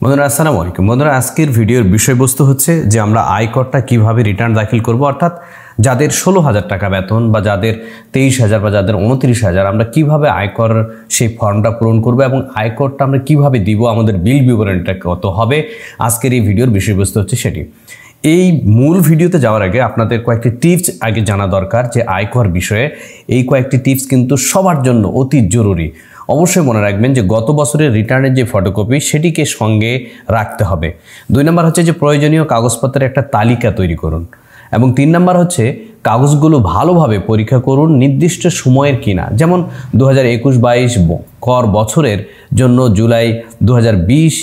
বন্ধুরা আসসালামু আলাইকুম। বন্ধুরা আজকের ভিডিওর বিষয়বস্তু হচ্ছে যে আমরা আয়করটা কিভাবে রিটার্ন দাখিল করব, অর্থাৎ যাদের 16,000 টাকা বেতন বা যাদের 23,000 বা যাদের 29,000 আমরা কিভাবে আয়কর সেই ফর্মটা পূরণ করব এবং আয়করটা আমরা কিভাবে দিব, আমাদের বিল বিবরণীটা কত হবে, আজকের এই ভিডিওর বিষয়বস্তু হচ্ছে সেটি। এই মূল ভিডিওতে যাওয়ার আগে আপনাদের কয়েকটি টিপস আগে জানা দরকার যে আয়কর বিষয়ে। এই কয়েকটি টিপস কিন্তু সবার জন্য অতি জরুরি। অবশ্যই মনে রাখবেন যে গত বছরের রিটার্নের যে ফটোকপি সেটিকে সঙ্গে রাখতে হবে। 2 নম্বর হচ্ছে যে প্রয়োজনীয় কাগজপত্রের একটা তালিকা তৈরি করুন এবং 3 নম্বর হচ্ছে কাগজগুলো ভালোভাবে পরীক্ষা করুন নির্দিষ্ট সময়ের কিনা, যেমন 2021-22 কর বছরের জন্য জুলাই 2020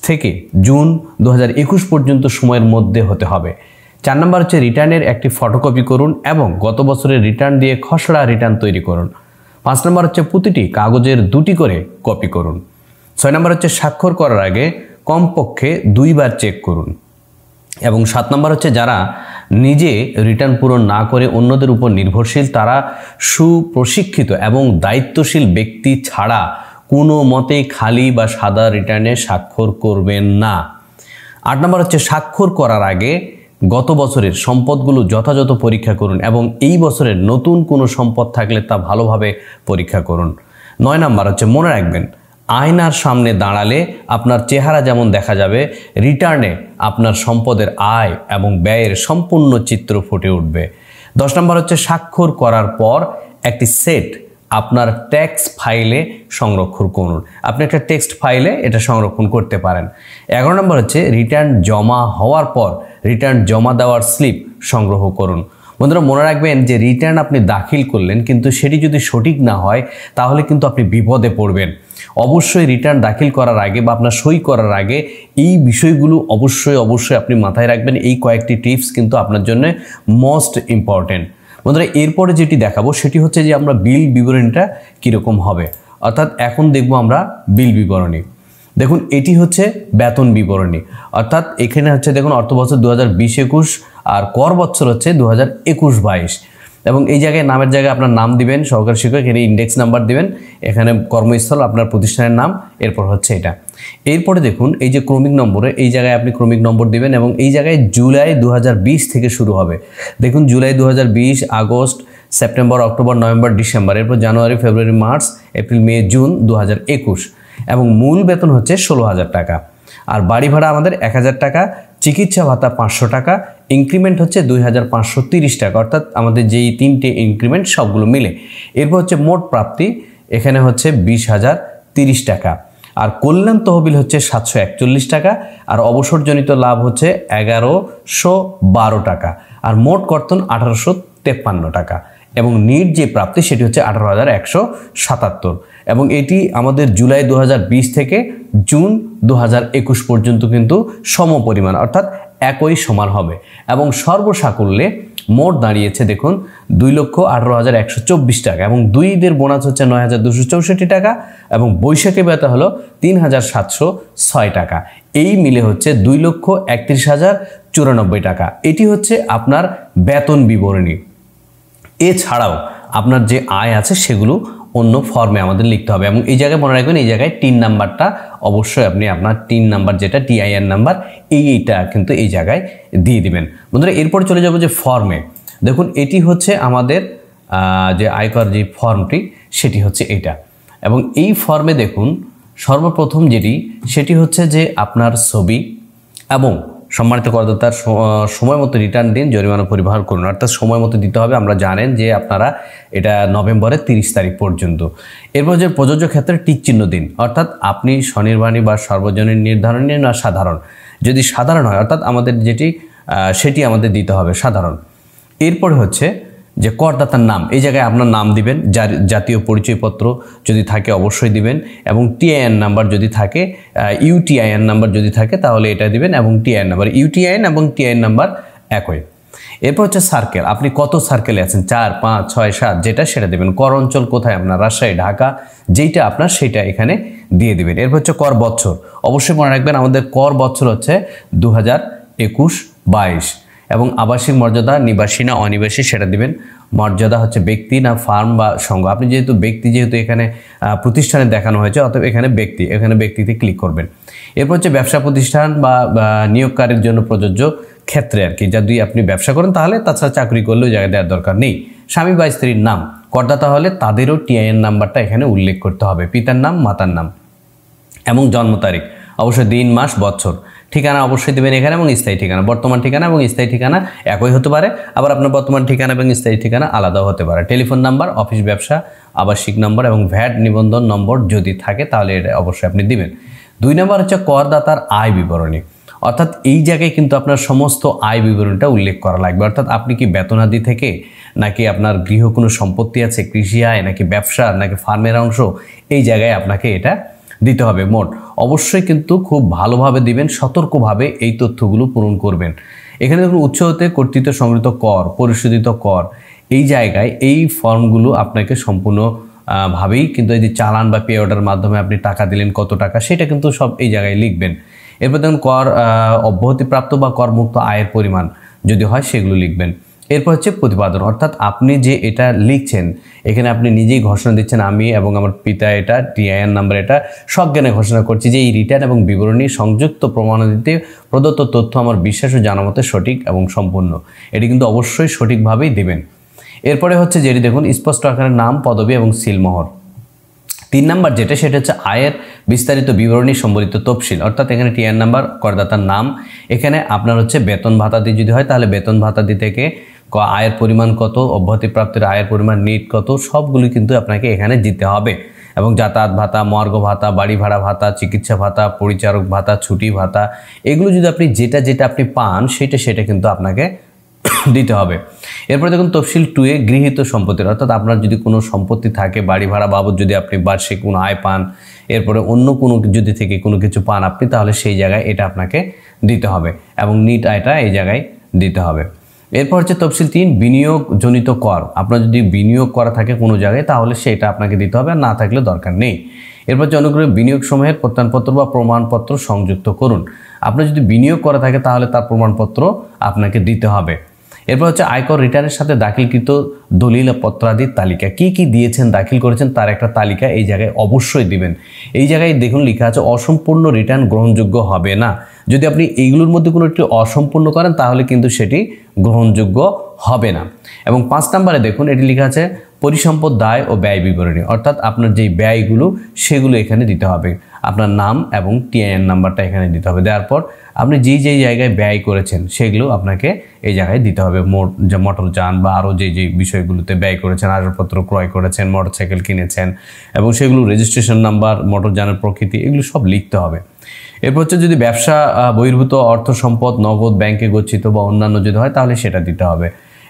থেকে জুন 2021 পর্যন্ত সময়ের মধ্যে হতে হবে। 4 নম্বর হচ্ছে রিটার্নের একটি ফটোকপি করুন এবং গত বছরের রিটার্ন দিয়ে খসড়া রিটার্ন তৈরি করুন। 5 নম্বর হচ্ছে প্রতিটি কাগজের 2টি করে কপি করুন। 6 নম্বর হচ্ছে স্বাক্ষর করার আগে কমপক্ষে 2 বার চেক করুন এবং 7 নম্বর হচ্ছে যারা নিজে রিটার্ন পূরণ না করে অন্যদের উপর নির্ভরশীল তারা সুপ্রশিক্ষিত এবং দায়িত্বশীল ব্যক্তি ছাড়া কোনো মতেই খালি বা সাদা রিটার্নে স্বাক্ষর করবেন না। 8 নম্বর হচ্ছে স্বাক্ষর করার আগে গত বছরের সম্পদগুলো যথাযথ পরীক্ষা করুন এবং এই বছরের নতুন কোনো সম্পদ থাকলে তা ভালোভাবে পরীক্ষা করুন। 9 নম্বর হচ্ছে মনে রাখবেন আয়নার সামনে দাঁড়ালে আপনার চেহারা যেমন দেখা যাবে, রিটার্নে আপনার সম্পদের আয় এবং ব্যয়ের সম্পূর্ণ চিত্র ফুটে উঠবে। 10 নম্বর হচ্ছে স্বাক্ষর করার পর একটি সেট আপনার ট্যাক্স ফাইলে সংরক্ষণ করুন। আপনি একটা টেক্সট ফাইলে এটা সংরক্ষণ করতে পারেন। 11 নম্বর হচ্ছে রিটার্ন জমা হওয়ার পর রিটার্ন জমা দেওয়ার স্লিপ সংগ্রহ করুন। বন্ধুরা মনে রাখবেন যে রিটার্ন আপনি দাখিল করলেন কিন্তু সেটি যদি সঠিক না হয় তাহলে কিন্তু আপনি বিপদে পড়বেন। অবশ্যই রিটার্ন দাখিল করার আগে বা আপনার সই করার আগে এই বিষয়গুলো অবশ্যই আপনি মাথায় রাখবেন। এই কয়েকটি টিপস কিন্তু আপনার জন্য মোস্ট ইম্পর্টেন্ট। বন্ধুরা এরপরে যেটি দেখাবো সেটি হচ্ছে যে আমরা বিল বিবরণীটা কীরকম হবে, অর্থাৎ এখন দেখব আমরা বিল বিবরণী। দেখুন এটি হচ্ছে বেতন বিবরণী, অর্থাৎ এখানে হচ্ছে দেখুন অর্থবছর 2020-21 আর কর বছর হচ্ছে 2021-22 এবং এই জায়গায় নামের জায়গায় আপনার নাম দিবেন, সহকারী শিক্ষক, এখানে ইন্ডেক্স নাম্বার দিবেন, এখানে কর্মস্থল আপনার প্রতিষ্ঠানের নাম, এরপর হচ্ছে এটা। এরপরে দেখুন এই যে ক্রমিক নম্বরে এই জায়গায় আপনি ক্রমিক নম্বর দিবেন এবং এই জায়গায় জুলাই 2020 থেকে শুরু হবে। দেখুন July 2020, August, September, October, November, December, এরপর জানুয়ারি, ফেব্রুয়ারি, মার্চ, এপ্রিল, মে, জুন 2021 এবং মূল বেতন হচ্ছে 16,000 টাকা। আর বাড়ি ভাড়া আমাদের 1,000 টাকা, চিকিৎসা ভাতা 500 টাকা, ইনক্রিমেন্ট হচ্ছে 2,530 টাকা, অর্থাৎ আমাদের যেই 3টে ইনক্রিমেন্ট সবগুলো মিলে। এরপর হচ্ছে মোট প্রাপ্তি এখানে হচ্ছে 20,030 টাকা, আর কল্যাণ তহবিল হচ্ছে 741 টাকা, আর অবসরজনিত লাভ হচ্ছে 1,112 টাকা, আর মোট কর্তন 1,853 টাকা এবং নিট যে প্রাপ্তি সেটি হচ্ছে 18,177 এবং এটি আমাদের জুলাই 2020 থেকে জুন 2021 পর্যন্ত কিন্তু সম পরিমাণ, অর্থাৎ একই সমান হবে এবং সর্বসাকুল্যে মোট দাঁড়িয়েছে দেখুন 2,18,124 টাকা এবং 2 ঈদের বোনাস হচ্ছে 9,264 টাকা এবং বৈশাখী ভাতা হলো 3,706 টাকা। এই মিলে হচ্ছে 2,31,094 টাকা। এটি হচ্ছে আপনার বেতন বিবরণী। এছাড়াও আপনার যে আয় আছে সেগুলো অন্য ফর্মে আমাদের লিখতে হবে এবং এই জায়গায় মনে রাখবেন এই জায়গায় 3 নাম্বারটা অবশ্যই আপনি আপনার 3 নাম্বার যেটা টিআইএন নাম্বার এইটা কিন্তু এই জায়গায় দিয়ে দিবেন। বন্ধুরা এরপর চলে যাব যে ফর্মে। দেখুন এটি হচ্ছে আমাদের যে আয়কর যে ফর্মটি সেটি হচ্ছে এটা এবং এই ফর্মে দেখুন সর্বপ্রথম যেটি সেটি হচ্ছে যে আপনার ছবি এবং সম্মানিত করদাতার সময় মতো রিটার্ন দিন, জরিমানা পরিবহন করুন, অর্থাৎ সময় মতো দিতে হবে। আমরা জানেন যে আপনারা এটা নভেম্বরের 30 তারিখ পর্যন্ত। এরপর যে প্রযোজ্য ক্ষেত্রে টিক চিহ্ন দিন, অর্থাৎ আপনি স্বনির্বাণী বা সর্বজনীন নির্ধারণী না সাধারণ, যদি সাধারণ হয় অর্থাৎ আমাদের যেটি সেটি আমাদের দিতে হবে সাধারণ। এরপরে হচ্ছে যে করদাতার নাম, এই জায়গায় আপনার নাম দিবেন, জাতীয় পরিচয়পত্র যদি থাকে অবশ্যই দিবেন এবং টিআইএন নাম্বার যদি থাকে, ইউটিআইএন নাম্বার যদি থাকে তাহলে এটা দিবেন এবং টিআইএন নাম্বার, ইউটিআইএন এবং টিআইএন নাম্বার একই। এরপর হচ্ছে সার্কেল, আপনি কত সার্কেলে আছেন, 4, 5, 6, 7 যেটা সেটা দেবেন। কর অঞ্চল কোথায় আপনার, রাজশাহী, ঢাকা, যেইটা আপনার সেইটা এখানে দিয়ে দিবেন। এরপর হচ্ছে কর বছর, অবশ্যই মনে রাখবেন আমাদের কর বছর হচ্ছে 2021-22 এবং আবাসিক মর্যাদা নিবাসী না অনিবাসী সেটা দিবেন। মর্যাদা হচ্ছে ব্যক্তি না ফার্ম বা সংঘ। আপনি যেহেতু ব্যক্তি, যেহেতু এখানে প্রতিষ্ঠানে দেখানো হয়েছে, অতএব এখানে ব্যক্তি, এখানে ব্যক্তিতে ক্লিক করবেন। এরপর হচ্ছে ব্যবসা প্রতিষ্ঠান বা নিয়োগকারীর জন্য প্রযোজ্য ক্ষেত্রে আর কি, যদি আপনি ব্যবসা করেন তাহলে, তাছাড়া চাকরি করলেও জায়গায় দেওয়ার দরকার নেই। স্বামী বা স্ত্রীর নাম, করদাতা হলে তাদেরও টিআইএন নাম্বারটা এখানে উল্লেখ করতে হবে, পিতার নাম, মাতার নাম এবং জন্ম তারিখ, অবশ্যই দিন, মাস, বছর। ঠিকানা অবশ্যই দেবেন এখানে এবং স্থায়ী ঠিকানা, বর্তমান ঠিকানা এবং স্থায়ী ঠিকানা একই হতে পারে, আবার আপনার বর্তমান ঠিকানা এবং স্থায়ী ঠিকানা আলাদাও হতে পারে। টেলিফোন নাম্বার, অফিস, ব্যবসা, আবাসিক নম্বর এবং ভ্যাট নিবন্ধন নম্বর যদি থাকে তাহলে এটা অবশ্যই আপনি দিবেন। 2 নম্বর হচ্ছে করদাতার আয় বিবরণী, অর্থাৎ এই জায়গায় কিন্তু আপনার সমস্ত আয় বিবরণীটা উল্লেখ করা লাগবে। অর্থাৎ আপনি কি বেতনাদি থেকে, নাকি আপনার গৃহ কোনো সম্পত্তি আছে, কৃষি আয়, নাকি ব্যবসা, নাকি ফার্মের অংশ, এই জায়গায় আপনাকে এটা দিতে হবে। মোট অবশ্যই কিন্তু খুব ভালোভাবে দিবেন, সতর্কভাবে এই তথ্যগুলো পূরণ করবেন। এখানে দেখুন উৎস হতে কর্তৃত্ব সংগৃহীত কর, পরিশোধিত কর, এই জায়গায় এই ফর্মগুলো আপনাকে সম্পূর্ণ ভাবেই কিন্তু এই যে চালান বা পে অর্ডার মাধ্যমে আপনি টাকা দিলেন কত টাকা, সেটা কিন্তু সব এই জায়গায় লিখবেন। এরপর দেখুন কর অব্যাহতিপ্রাপ্ত বা করমুক্ত আয়ের পরিমাণ যদি হয় সেগুলো লিখবেন। এরপর হচ্ছে প্রতিপাদন, অর্থাৎ আপনি যে এটা লিখছেন এখানে আপনি নিজেই ঘোষণা দিচ্ছেন, আমি এবং আমার পিতা এটা, টিআইএন নাম্বার এটা, সব জ্ঞানে ঘোষণা করছি যে এই রিটার্ন এবং বিবরণী সংযুক্ত প্রমাণাদিতে প্রদত্ত তথ্য আমার বিশ্বাস ও জানামতে সঠিক এবং সম্পূর্ণ। এটি কিন্তু অবশ্যই সঠিকভাবেই দেবেন। এরপরে হচ্ছে যেটি দেখুন স্পষ্ট আকারে নাম, পদবি এবং সিলমোহর। 3 নম্বর যেটা, সেটা হচ্ছে আয়ের বিস্তারিত বিবরণী সম্বলিত তফসিল, অর্থাৎ এখানে টিআইএন নাম্বার, করদাতার নাম, এখানে আপনার হচ্ছে বেতন ভাতাদি যদি হয় তাহলে বেতন ভাতাদি থেকে আয়ের পরিমাণ কত, অব্যাহতিপ্রাপ্তির আয়ের পরিমাণ, নিট কত, সবগুলি কিন্তু আপনাকে এখানে দিতে হবে। এবং যাতায়াত ভাতা, মর্গ ভাতা, বাড়ি ভাড়া ভাতা, চিকিৎসা ভাতা, পরিচারক ভাতা, ছুটি ভাতা, এগুলো যদি আপনি যেটা আপনি পান সেটা কিন্তু আপনাকে দিতে হবে। এরপরে দেখুন তফসিল 2 এ গৃহীত সম্পত্তির, অর্থাৎ আপনার যদি কোনো সম্পত্তি থাকে, বাড়ি ভাড়া বাবদ যদি আপনি বার্ষিক কোনো আয় পান, এরপরে অন্য কোনো যদি থেকে কোনো কিছু পান আপনি, তাহলে সেই জায়গায় এটা আপনাকে দিতে হবে এবং নিট আয়টা এই জায়গায় দিতে হবে। এরপর হচ্ছে তফসিল 3 বিনিয়োগজনিত কর, আপনার যদি বিনিয়োগ করা থাকে কোনো জায়গায় তাহলে সেটা আপনাকে দিতে হবে, আর না থাকলে দরকার নেই। এরপর হচ্ছে অনুগ্রহে বিনিয়োগ সমূহের প্রত্যয়নপত্র বা প্রমাণপত্র সংযুক্ত করুন, আপনার যদি বিনিয়োগ করা থাকে তাহলে তার প্রমাণপত্র আপনাকে দিতে হবে। এরপর হচ্ছে আয়কর রিটার্নের সাথে দাখিলকৃত দলিল পত্রাদির তালিকা, কি কি দিয়েছেন, দাখিল করেছেন তার একটা তালিকা এই জায়গায় অবশ্যই দিবেন। এই জায়গায় দেখুন লেখা আছে অসম্পূর্ণ রিটার্ন গ্রহণযোগ্য হবে না, যদি আপনি এইগুলোর মধ্যে কোনো একটি অসম্পূর্ণ করেন তাহলে কিন্তু সেটি গ্রহণযোগ্য হবে না। এবং 5 নম্বরে দেখুন এটি লেখা আছে পরিসম্পদ দায় ও ব্যয় বিবরণী, অর্থাৎ আপনার যেই ব্যয়গুলো সেগুলো এখানে দিতে হবে, আপনার নাম এবং টিআইএন নাম্বারটা এখানে দিতে হবে। দেওয়ার পর আপনি যেই জায়গায় ব্যয় করেছেন সেগুলো আপনাকে এই জায়গায় দিতে হবে, মোটর যান বা আরও যেই বিষয়গুলোতে ব্যয় করেছেন, আসবাবপত্র ক্রয় করেছেন, মোটরসাইকেল কিনেছেন এবং সেগুলো রেজিস্ট্রেশন নাম্বার, মোটর যানের প্রকৃতি, এগুলো সব লিখতে হবে। এরপর হচ্ছে যদি ব্যবসা বহির্ভূত অর্থ সম্পদ, নগদ, ব্যাংকে গচ্ছিত বা অন্যান্য যদি হয় তাহলে সেটা দিতে হবে।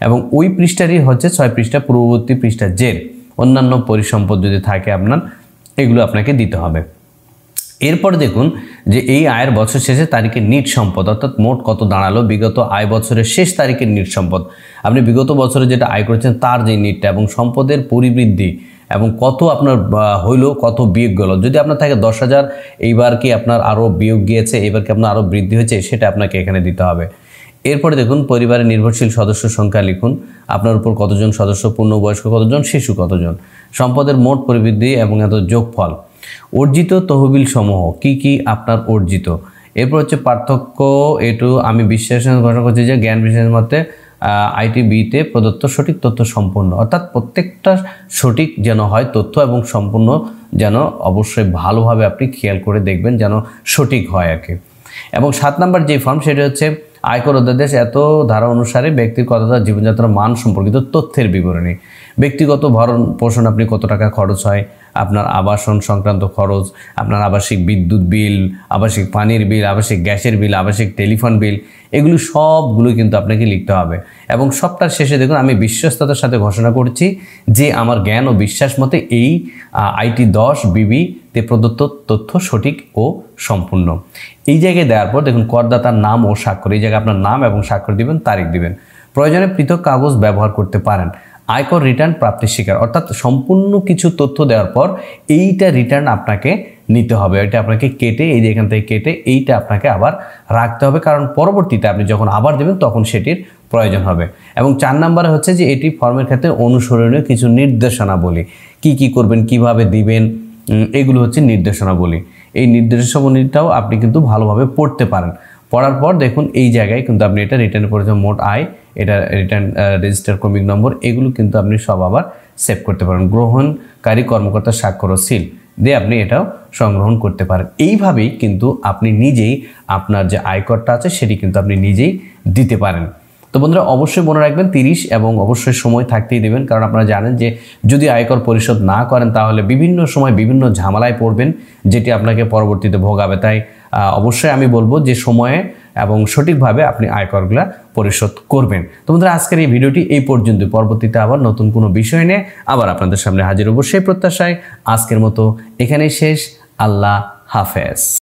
এবং ওই পৃষ্ঠারই হচ্ছে 6 পৃষ্ঠা পূর্ববর্তী পৃষ্ঠা জের অন্যান্য পরিসম্পদ যদি থাকে আপনার, এগুলো আপনাকে দিতে হবে। এরপর দেখুন যে এই আয়ের বছর শেষে তারিখের নিট সম্পদ, অর্থাৎ মোট কত দাঁড়ালো বিগত আয় বছরের শেষ তারিখের নিট সম্পদ, আপনি বিগত বছরে যেটা আয় করেছেন তার যে নিটটা এবং সম্পদের পরিবৃদ্ধি এবং কত আপনার হইলো, কত বিয়োগ গেল। যদি আপনার থাকে 10,000, এইবার কি আপনার আরও বিয়োগ গিয়েছে, এবার কি আপনার আরও বৃদ্ধি হয়েছে, সেটা আপনাকে এখানে দিতে হবে। এরপরে দেখুন পরিবারের নির্ভরশীল সদস্য সংখ্যা লিখুন, আপনার উপর কতজন সদস্য, পূর্ণবয়স্ক কতজন, শিশু কতজন, সম্পদের মোট পরিবৃদ্ধি এবং এত যোগফল, অর্জিত তহবিল সমূহ কি কি আপনার অর্জিত। এরপর হচ্ছে পার্থক্য এটু আমি বিশ্লেষণ ঘোষণা করছি যে জ্ঞান বিশ্লেষণের মধ্যে আইটিবিতে প্রদত্ত সঠিক তথ্য সম্পূর্ণ, অর্থাৎ প্রত্যেকটা সঠিক যেন হয় তথ্য এবং সম্পূর্ণ যেন অবশ্যই ভালোভাবে আপনি খেয়াল করে দেখবেন যেন সঠিক হয় আর কি। এবং 7 নম্বর যে ফর্ম সেটা হচ্ছে আয়কর অধ্যাদেশ এত ধারা অনুসারে ব্যক্তির কতটা জীবনযাত্রার মান সম্পর্কিত তথ্যের বিবরণী, ব্যক্তিগত ভরণ পোষণ আপনি কত টাকা খরচ হয়, আপনার আবাসন সংক্রান্ত খরচ, আপনার আবাসিক বিদ্যুৎ বিল, আবাসিক পানির বিল, আবাসিক গ্যাসের বিল, আবাসিক টেলিফোন বিল, এগুলো সবগুলো কিন্তু আপনাকে লিখতে হবে। এবং সবটার শেষে দেখুন আমি বিশ্বস্ততার সাথে ঘোষণা করছি যে আমার জ্ঞান ও বিশ্বাস মতে এই আইটি 10 বিবিতে প্রদত্ত তথ্য সঠিক ও সম্পূর্ণ। এই জায়গায় দেওয়ার পর দেখুন করদাতার নাম ও স্বাক্ষর, এই জায়গায় আপনার নাম এবং স্বাক্ষর দিবেন, তারিখ দিবেন। প্রয়োজনে পৃথক কাগজ ব্যবহার করতে পারেন। আয়কর রিটার্ন প্রাপ্তির স্বীকার, অর্থাৎ সম্পূর্ণ কিছু তথ্য দেওয়ার পর এইটা রিটার্ন আপনাকে নিতে হবে, এটা আপনাকে কেটে এই যে এখান থেকে কেটে এইটা আপনাকে আবার রাখতে হবে, কারণ পরবর্তীতে আপনি যখন আবার দেবেন তখন সেটির প্রয়োজন হবে। এবং 4 নম্বরে হচ্ছে যে এটি ফর্মের ক্ষেত্রে অনুসরণীয় কিছু নির্দেশনাবলী, কি করবেন, কিভাবে দিবেন, এগুলো হচ্ছে নির্দেশনাবলী। এই নির্দেশনাবলীটাও আপনি কিন্তু ভালোভাবে পড়তে পারেন। পড়ার পর দেখুন এই জায়গায় কিন্তু আপনি এটা রিটার্ন করেছেন মোট আয়, এটা রিটার্ন রেজিস্টার ক্রমিক নম্বর, এগুলো কিন্তু আপনি সব আবার সেভ করতে পারেন। গ্রহণকারী কর্মকর্তার স্বাক্ষর ও সিল দিয়ে আপনি এটাও সংগ্রহণ করতে পারেন। এইভাবেই কিন্তু আপনি নিজেই আপনার যে আয়করটা আছে সেটি কিন্তু আপনি নিজেই দিতে পারেন। তো বন্ধুরা অবশ্যই মনে রাখবেন 30 এবং অবশ্যই সময় থাকতেই দেবেন, কারণ আপনারা জানেন যে যদি আয়কর পরিশোধ না করেন তাহলে বিভিন্ন সময় বিভিন্ন ঝামেলায় পড়বেন, যেটি আপনাকে পরবর্তীতে ভোগাবে। তাই অবশ্যই আমি বলবো যে সময়ে এবং সঠিকভাবে আপনি আয়করগুলা পরিশোধ করবেন। তো বন্ধুরা আজকের এই ভিডিওটি এই পর্যন্ত, পরবর্তীতে আবার নতুন কোনো বিষয় নিয়ে আবার আপনাদের সামনে হাজির হব সেই প্রত্যাশায় আজকের মতো এখানেই শেষ। আল্লাহ হাফেজ।